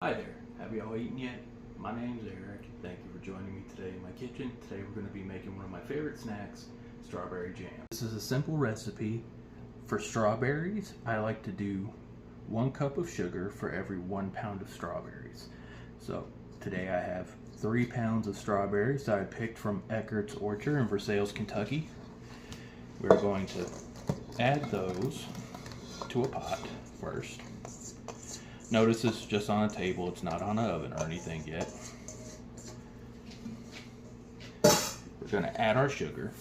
Hi there, have y'all eaten yet? My name's Eric. Thank you for joining me today in my kitchen. Today we're going to be making one of my favorite snacks, strawberry jam. This is a simple recipe. For strawberries, I like to do 1 cup of sugar for every 1 pound of strawberries. So today I have 3 pounds of strawberries that I picked from Eckert's Orchard in Versailles, Kentucky. We're going to add those to a pot first. Notice it's just on a table, it's not on an oven or anything yet. We're going to add our sugar.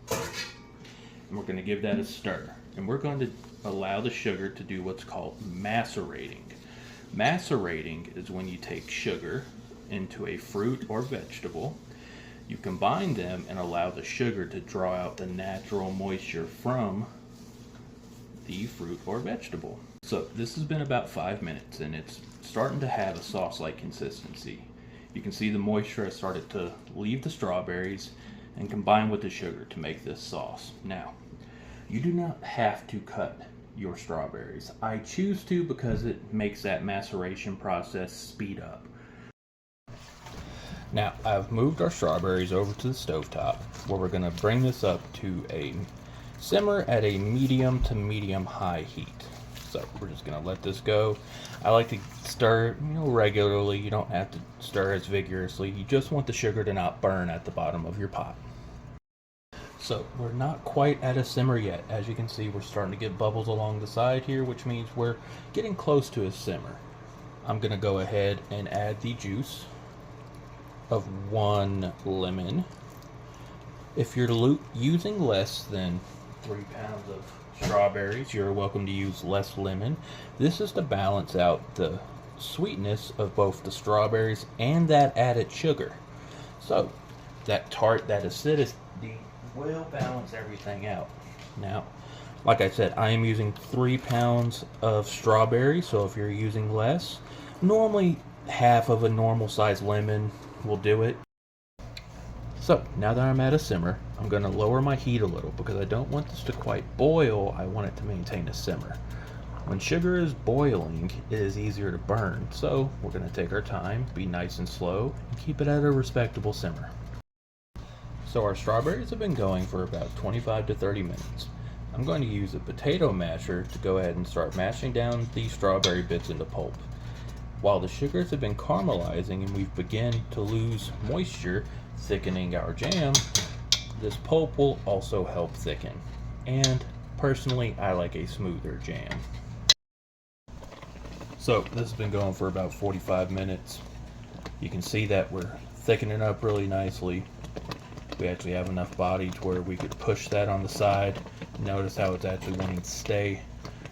And we're going to give that a stir. And we're going to allow the sugar to do what's called macerating. Macerating is when you take sugar into a fruit or vegetable, you combine them and allow the sugar to draw out the natural moisture from the fruit or vegetable. So this has been about 5 minutes and it's starting to have a sauce-like consistency. You can see the moisture has started to leave the strawberries and combine with the sugar to make this sauce. Now, you do not have to cut your strawberries. I choose to because it makes that maceration process speed up. Now, I've moved our strawberries over to the stovetop where we're going to bring this up to a simmer at a medium to medium high heat. So we're just going to let this go. I like to stir regularly. You don't have to stir as vigorously. You just want the sugar to not burn at the bottom of your pot. So we're not quite at a simmer yet. As you can see, we're starting to get bubbles along the side here, which means we're getting close to a simmer. I'm going to go ahead and add the juice of 1 lemon. If you're using less than 3 pounds of strawberries, you're welcome to use less lemon. This is to balance out the sweetness of both the strawberries and that added sugar. So that tart, that acidity will balance everything out. Now, like I said, I am using 3 pounds of strawberries, so if you're using less, normally half of a normal size lemon will do it. So now that I'm at a simmer, I'm going to lower my heat a little because I don't want this to quite boil. I want it to maintain a simmer. When sugar is boiling, it is easier to burn, so we're going to take our time, be nice and slow, and keep it at a respectable simmer. So our strawberries have been going for about 25 to 30 minutes. I'm going to use a potato masher to go ahead and start mashing down these strawberry bits into pulp. While the sugars have been caramelizing and we've begun to lose moisture, thickening our jam, this pulp will also help thicken. And personally, I like a smoother jam. So this has been going for about 45 minutes. You can see that we're thickening up really nicely. We actually have enough body to where we could push that on the side. Notice how it's actually wanting to stay.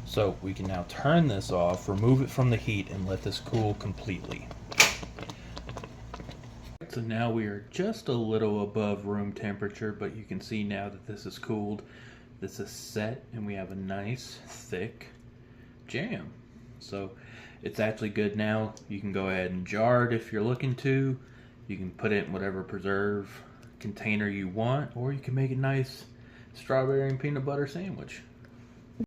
So we can now turn this off, remove it from the heat, and let this cool completely. So now we are just a little above room temperature, but you can see now that this is cooled. This is set and we have a nice thick jam. So it's actually good now. You can go ahead and jar it if you're looking to. You can put it in whatever preserve container you want, or you can make a nice strawberry and peanut butter sandwich.